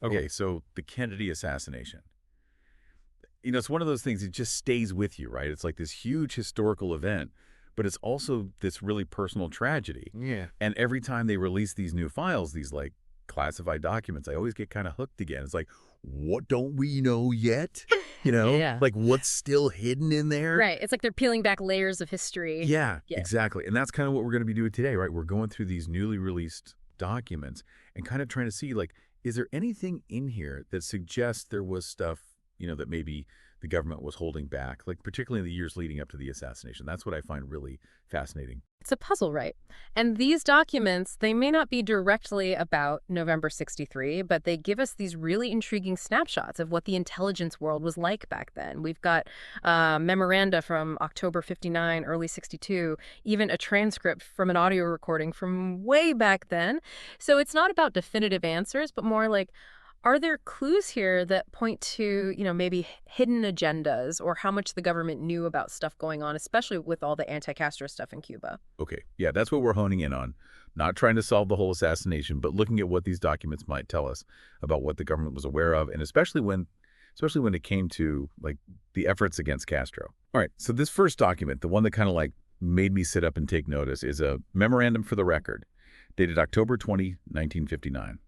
Okay, so the Kennedy assassination. You know, it's one of those things that just stays with you, right? It's like this huge historical event, but it's also this really personal tragedy. Yeah. And every time they release these new files, these like classified documents, I always get kind of hooked again. It's like, what don't we know yet? You know, Yeah. like what's still hidden in there? Right. It's like they're peeling back layers of history. Yeah, Yeah. exactly. And that's kind of what we're going to be doing today, right? We're going through these newly released documents and kind of trying to see, like, is there anything in here that suggests there was stuff, that maybe the government was holding back, like particularly in the years leading up to the assassination? That's what I find really fascinating. It's a puzzle, right? And these documents, they may not be directly about November 63, but they give us these really intriguing snapshots of what the intelligence world was like back then. We've got memoranda from October 59, early 62, even a transcript from an audio recording from way back then. So it's not about definitive answers, but more like, are there clues here that point to, maybe hidden agendas or how much the government knew about stuff going on, especially with all the anti-Castro stuff in Cuba? Okay, yeah, that's what we're honing in on. Not trying to solve the whole assassination, but looking at what these documents might tell us about what the government was aware of, and especially when it came to like the efforts against Castro. All right, so this first document, the one that kind of like made me sit up and take notice, is a memorandum for the record, dated October 20, 1959.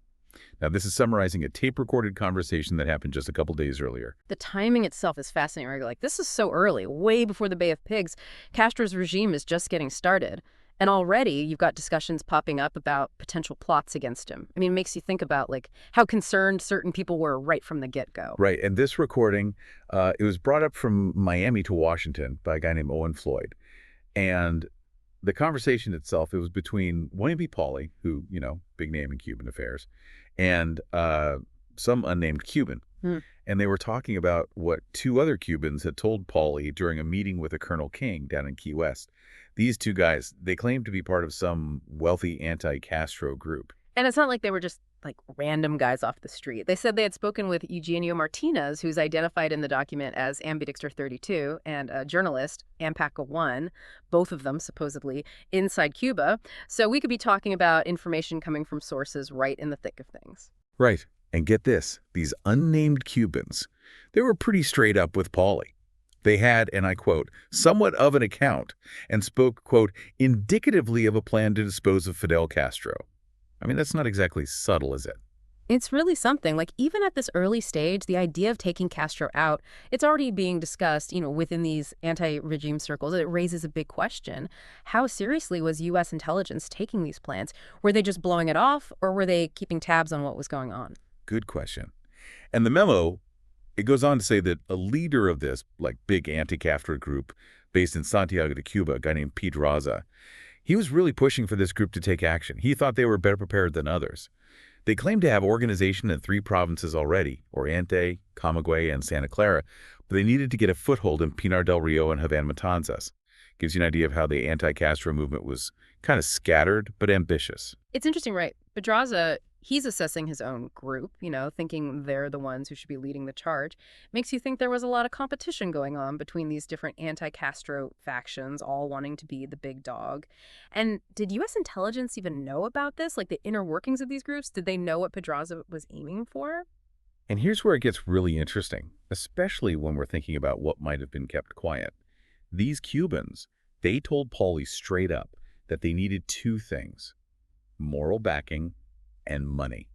Now, this is summarizing a tape-recorded conversation that happened just a couple days earlier. The timing itself is fascinating. Right? Like, this is so early, way before the Bay of Pigs. Castro's regime is just getting started. And already you've got discussions popping up about potential plots against him. I mean, it makes you think about, like, how concerned certain people were right from the get-go. Right, and this recording, it was brought up from Miami to Washington by a guy named Owen Floyd. And the conversation itself, it was between William Pawley, who, big name in Cuban affairs, and some unnamed Cuban. And they were talking about what two other Cubans had told Pawley during a meeting with a Colonel King down in Key West. These two guys, they claimed to be part of some wealthy anti-Castro group. And it's not like they were just like random guys off the street. They said they had spoken with Eugenio Martinez, who's identified in the document as Ambidexter 32, and a journalist, Ampaca 1, both of them supposedly inside Cuba. So we could be talking about information coming from sources right in the thick of things. Right. And get this, these unnamed Cubans, they were pretty straight up with Pawley. They had, and I quote, somewhat of an account and spoke, quote, indicatively of a plan to dispose of Fidel Castro. I mean, that's not exactly subtle, is it? It's really something. Like, even at this early stage, the idea of taking Castro out, it's already being discussed, within these anti-regime circles. It raises a big question. How seriously was U.S. intelligence taking these plans? Were they just blowing it off, or were they keeping tabs on what was going on? Good question. And the memo, it goes on to say that a leader of this, like, big anti-Castro group based in Santiago de Cuba, a guy named Pedraza, he was really pushing for this group to take action. He thought they were better prepared than others. They claimed to have organization in 3 provinces already, Oriente, Camagüey, and Santa Clara, but they needed to get a foothold in Pinar del Rio and Havana Matanzas. Gives you an idea of how the anti-Castro movement was kind of scattered but ambitious. It's interesting, right? Pedraza, he's assessing his own group, thinking they're the ones who should be leading the charge. Makes you think there was a lot of competition going on between these different anti-Castro factions, all wanting to be the big dog. And did U.S. intelligence even know about this? Like, the inner workings of these groups? Did they know what Pedraza was aiming for? And here's where it gets really interesting, especially when we're thinking about what might have been kept quiet. These Cubans, they told Pawley straight up that they needed 2 things: moral backing and money.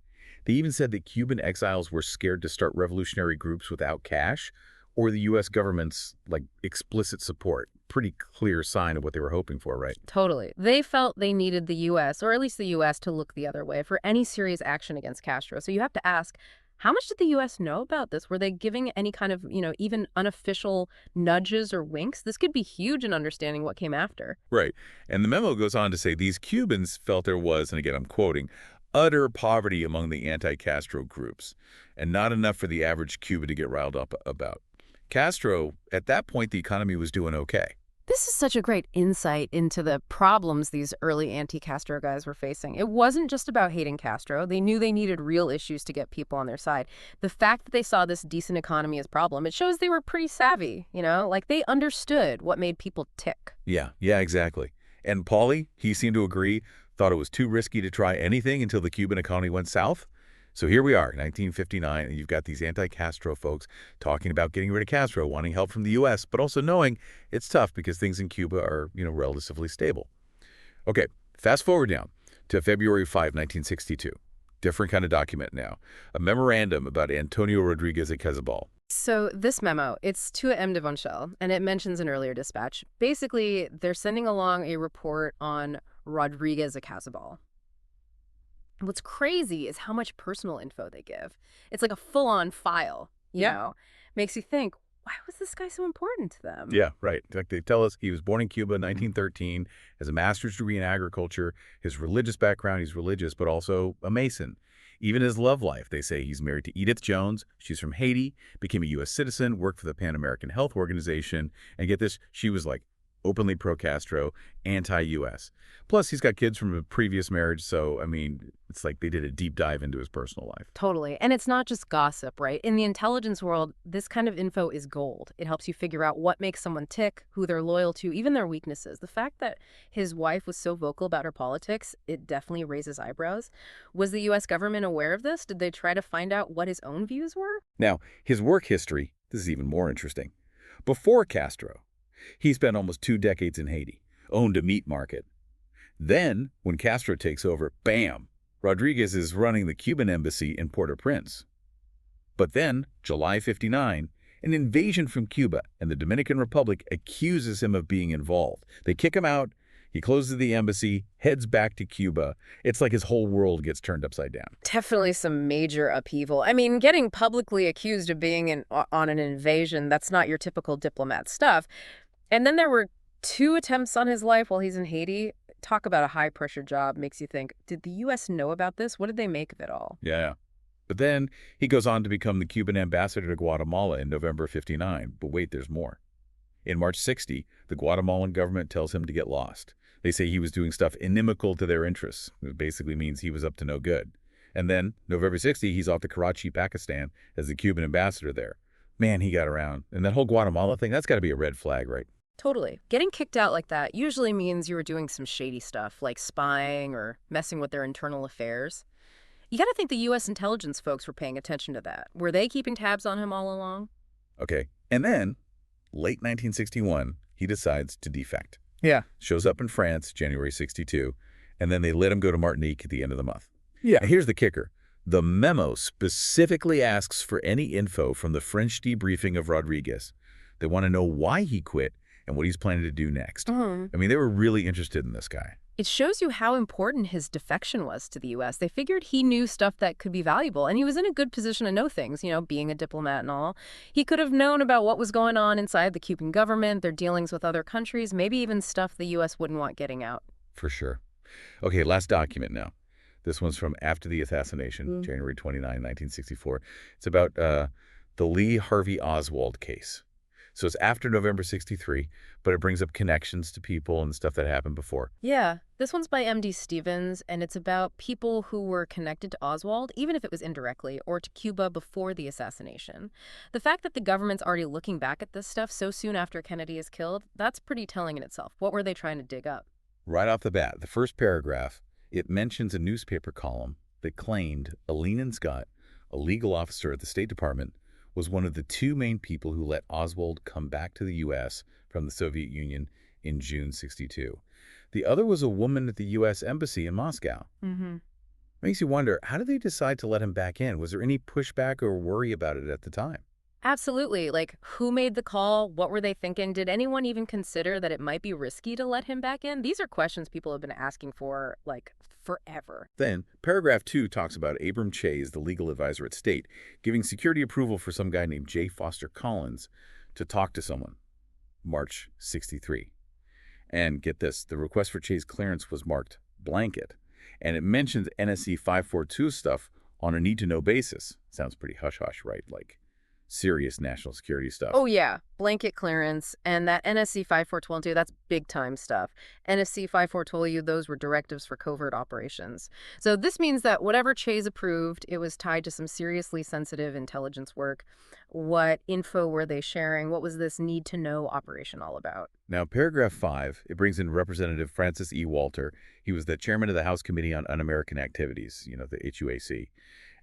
They even said that Cuban exiles were scared to start revolutionary groups without cash or the U.S. government's, like, explicit support. Pretty clear sign of what they were hoping for, right? Totally. They felt they needed the U.S., or at least the U.S., to look the other way for any serious action against Castro. So you have to ask, how much did the U.S. know about this? Were they giving any kind of, even unofficial nudges or winks? This could be huge in understanding what came after. Right. And the memo goes on to say these Cubans felt there was, and again I'm quoting, utter poverty among the anti-Castro groups, and not enough for the average Cuban to get riled up about. Castro, at that point, the economy was doing okay. This is such a great insight into the problems these early anti-Castro guys were facing. It wasn't just about hating Castro. They knew they needed real issues to get people on their side. The fact that they saw this decent economy as a problem, it shows they were pretty savvy, like they understood what made people tick. Yeah, exactly. And Pawley, he seemed to agree, thought it was too risky to try anything until the Cuban economy went south. So here we are, 1959, and you've got these anti-Castro folks talking about getting rid of Castro, wanting help from the U.S., but also knowing it's tough because things in Cuba are, relatively stable. Okay, fast forward now to February 5, 1962. Different kind of document now. A memorandum about Antonio Rodriguez Echazabal. So this memo, it's to M. de Vonchelle, and it mentions an earlier dispatch. Basically, they're sending along a report on Rodriguez Echazabal. What's crazy is how much personal info they give. It's like a full-on file, you know? Makes you think, why was this guy so important to them? Yeah, right. In fact, they tell us he was born in Cuba in 1913, has a master's degree in agriculture. His religious background, he's religious, but also a Mason. Even his love life, they say he's married to Edith Jones. She's from Haiti, became a U.S. citizen, worked for the Pan American Health Organization. And get this, she was like openly pro-Castro, anti-U.S. Plus, he's got kids from a previous marriage, so, I mean, it's like they did a deep dive into his personal life. Totally. And it's not just gossip, right? In the intelligence world, this kind of info is gold. It helps you figure out what makes someone tick, who they're loyal to, even their weaknesses. The fact that his wife was so vocal about her politics, it definitely raises eyebrows. Was the U.S. government aware of this? Did they try to find out what his own views were? Now, his work history, this is even more interesting. Before Castro, he spent almost 2 decades in Haiti, owned a meat market. Then, when Castro takes over, bam, Rodriguez is running the Cuban embassy in Port-au-Prince. But then, July '59, an invasion from Cuba and the Dominican Republic accuses him of being involved. They kick him out, he closes the embassy, heads back to Cuba. It's like his whole world gets turned upside down. Definitely some major upheaval. I mean, getting publicly accused of being on an invasion, that's not your typical diplomat stuff. And then there were 2 attempts on his life while he's in Haiti. Talk about a high-pressure job. Makes you think, did the U.S. know about this? What did they make of it all? Yeah. But then he goes on to become the Cuban ambassador to Guatemala in November '59. But wait, there's more. In March '60, the Guatemalan government tells him to get lost. They say he was doing stuff inimical to their interests. It basically means he was up to no good. And then, November '60, he's off to Karachi, Pakistan, as the Cuban ambassador there. Man, he got around. And that whole Guatemala thing, that's got to be a red flag, right? Totally. Getting kicked out like that usually means you were doing some shady stuff, like spying or messing with their internal affairs. You got to think the U.S. intelligence folks were paying attention to that. Were they keeping tabs on him all along? Okay. And then, late 1961, he decides to defect. Yeah. Shows up in France, January '62, and then they let him go to Martinique at the end of the month. Yeah. And here's the kicker. The memo specifically asks for any info from the French debriefing of Rodriguez. They want to know why he quit and what he's planning to do next. I mean, they were really interested in this guy. It shows you how important his defection was to the U.S. They figured he knew stuff that could be valuable, and he was in a good position to know things, being a diplomat and all. He could have known about what was going on inside the Cuban government, their dealings with other countries, maybe even stuff the U.S. wouldn't want getting out. For sure. Okay, last document now. This one's from after the assassination, January 29, 1964. It's about the Lee Harvey Oswald case. So it's after November '63, but it brings up connections to people and stuff that happened before. Yeah, this one's by M.D. Stevens, and it's about people who were connected to Oswald, even if it was indirectly, or to Cuba before the assassination. The fact that the government's already looking back at this stuff so soon after Kennedy is killed, that's pretty telling in itself. What were they trying to dig up? Right off the bat, the first paragraph, it mentions a newspaper column that claimed Lenin Scott, a legal officer at the State Department, was one of the 2 main people who let Oswald come back to the U.S. from the Soviet Union in June '62. The other was a woman at the U.S. Embassy in Moscow. Makes you wonder, how did they decide to let him back in? Was there any pushback or worry about it at the time? Absolutely. Like, who made the call? What were they thinking? Did anyone even consider that it might be risky to let him back in? These are questions people have been asking for, like, forever. Then, paragraph 2 talks about Abram Chayes, the legal advisor at State, giving security approval for some guy named J. Foster Collins to talk to someone. March '63. And get this, the request for Chayes clearance was marked blanket, and it mentions NSC 542 stuff on a need-to-know basis. Sounds pretty hush-hush, right? Like serious national security stuff. Oh, yeah. Blanket clearance. And that NSC 5412, that's big-time stuff. NSC 5412, those were directives for covert operations. So this means that whatever Chayes approved, it was tied to some seriously sensitive intelligence work. What info were they sharing? What was this need-to-know operation all about? Now, paragraph 5, it brings in Representative Francis E. Walter. He was the chairman of the House Committee on Un-American Activities, the HUAC.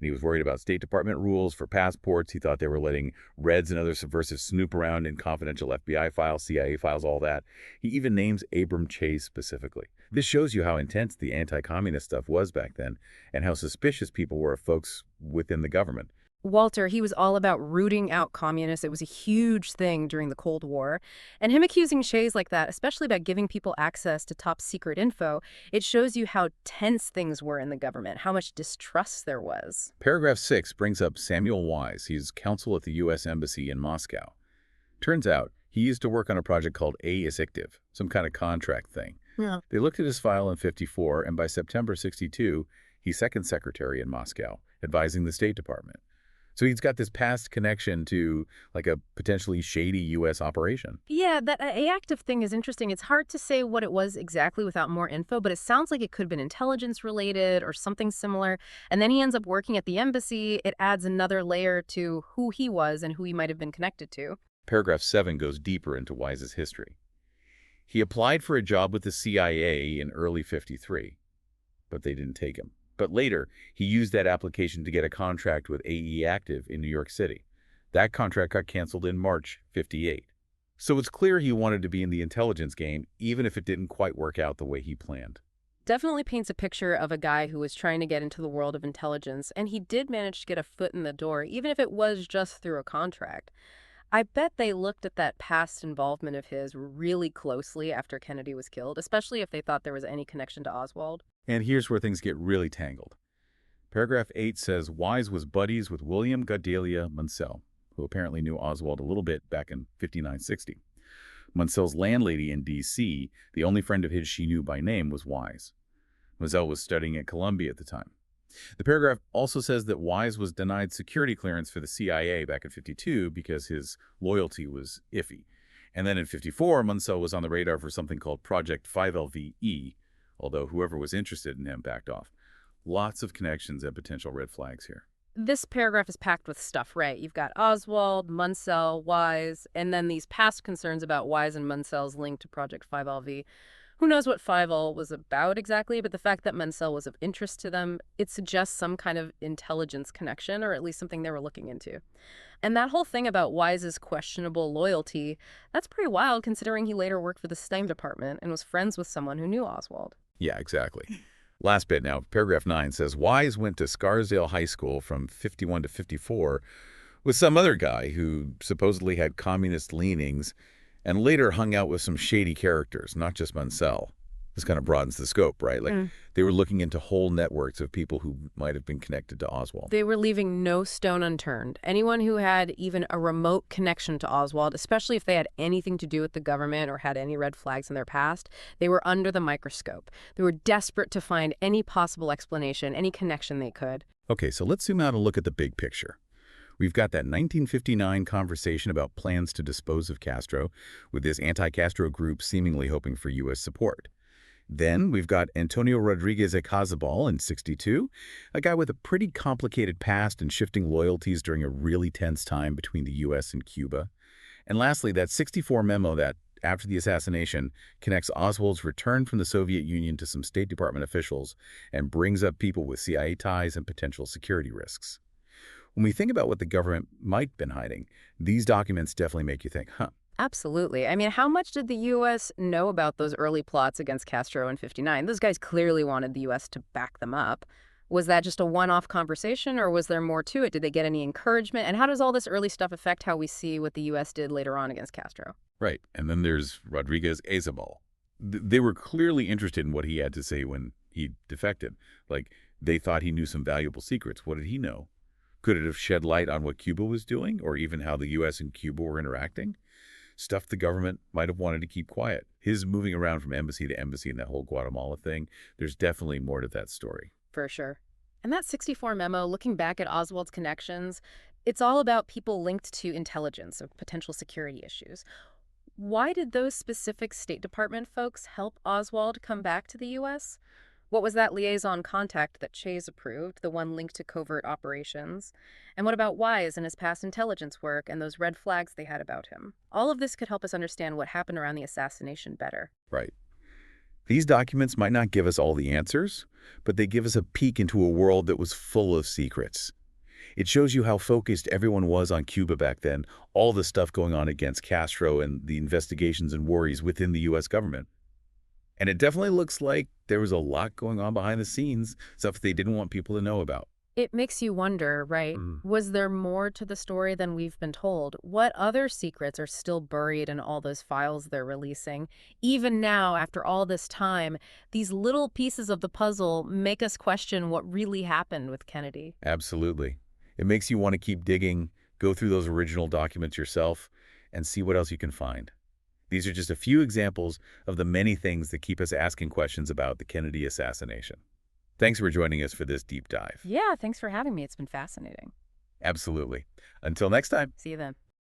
And he was worried about State Department rules for passports. He thought they were letting Reds and other subversives snoop around in confidential FBI files, CIA files, all that. He even names Abram Chayes specifically. This shows you how intense the anti-communist stuff was back then and how suspicious people were of folks within the government. Walter, he was all about rooting out communists. It was a huge thing during the Cold War. And him accusing Shays like that, especially about giving people access to top secret info, it shows you how tense things were in the government, how much distrust there was. Paragraph 6 brings up Samuel Wise. He's counsel at the U.S. Embassy in Moscow. Turns out he used to work on a project called assassinate, some kind of contract thing. Yeah. They looked at his file in '54, and by September '62, he's second secretary in Moscow, advising the State Department. So he's got this past connection to like a potentially shady U.S. operation. Yeah, that active thing is interesting. It's hard to say what it was exactly without more info, but it sounds like it could have been intelligence related or something similar. And then he ends up working at the embassy. It adds another layer to who he was and who he might have been connected to. Paragraph 7 goes deeper into Wise's history. He applied for a job with the CIA in early '53, but they didn't take him. But later, he used that application to get a contract with AE Active in New York City. That contract got canceled in March '58. So it's clear he wanted to be in the intelligence game, even if it didn't quite work out the way he planned. Definitely paints a picture of a guy who was trying to get into the world of intelligence, and he did manage to get a foot in the door, even if it was just through a contract. I bet they looked at that past involvement of his really closely after Kennedy was killed, especially if they thought there was any connection to Oswald. And here's where things get really tangled. Paragraph 8 says Wise was buddies with William Guedelia Munsell, who apparently knew Oswald a little bit back in '59-60. Munsell's landlady in D.C., the only friend of his she knew by name, was Wise. Munsell was studying at Columbia at the time. The paragraph also says that Wise was denied security clearance for the CIA back in '52 because his loyalty was iffy. And then in '54, Munsell was on the radar for something called Project 5LVE, although whoever was interested in him backed off. Lots of connections and potential red flags here. This paragraph is packed with stuff, right? You've got Oswald, Munsell, Wise, and then these past concerns about Wise and Munsell's link to Project 5LV. Who knows what 5L was about exactly, but the fact that Munsell was of interest to them, it suggests some kind of intelligence connection, or at least something they were looking into. And that whole thing about Wise's questionable loyalty, that's pretty wild considering he later worked for the same department and was friends with someone who knew Oswald. Yeah, exactly. Last bit now, paragraph 9 says Wise went to Scarsdale High School from '51 to '54 with some other guy who supposedly had communist leanings and later hung out with some shady characters, not just Munsell. This kind of broadens the scope, right? Like they were looking into whole networks of people who might have been connected to Oswald. They were leaving no stone unturned. Anyone who had even a remote connection to Oswald, especially if they had anything to do with the government or had any red flags in their past, they were under the microscope. They were desperate to find any possible explanation, any connection they could. Okay, so let's zoom out and look at the big picture. We've got that 1959 conversation about plans to dispose of Castro, with this anti-Castro group seemingly hoping for U.S. support. Then we've got Antonio Rodriguez Echazabal in '62, a guy with a pretty complicated past and shifting loyalties during a really tense time between the U.S. and Cuba. And lastly, that '64 memo that, after the assassination, connects Oswald's return from the Soviet Union to some State Department officials and brings up people with CIA ties and potential security risks. When we think about what the government might have been hiding, these documents definitely make you think, huh? Absolutely. I mean, how much did the U.S. know about those early plots against Castro in '59? Those guys clearly wanted the U.S. to back them up. Was that just a one-off conversation, or was there more to it? Did they get any encouragement? And how does all this early stuff affect how we see what the U.S. did later on against Castro? Right. And then there's Rodriguez Echazabal. They were clearly interested in what he had to say when he defected. Like, they thought he knew some valuable secrets. What did he know? Could it have shed light on what Cuba was doing, or even how the U.S. and Cuba were interacting? Stuff the government might have wanted to keep quiet. His moving around from embassy to embassy and that whole Guatemala thing, there's definitely more to that story. For sure. And that '64 memo, looking back at Oswald's connections, it's all about people linked to intelligence of potential security issues. Why did those specific State Department folks help Oswald come back to the U.S.? What was that liaison contact that Chayes approved, the one linked to covert operations? And what about Wise and his past intelligence work and those red flags they had about him? All of this could help us understand what happened around the assassination better. Right. These documents might not give us all the answers, but they give us a peek into a world that was full of secrets. It shows you how focused everyone was on Cuba back then, all the stuff going on against Castro and the investigations and worries within the U.S. government. And it definitely looks like there was a lot going on behind the scenes, stuff they didn't want people to know about. It makes you wonder, right? Was there more to the story than we've been told? What other secrets are still buried in all those files they're releasing? Even now, after all this time, these little pieces of the puzzle make us question what really happened with Kennedy. Absolutely. It makes you want to keep digging, go through those original documents yourself, and see what else you can find. These are just a few examples of the many things that keep us asking questions about the Kennedy assassination. Thanks for joining us for this deep dive. Yeah, thanks for having me. It's been fascinating. Absolutely. Until next time. See you then.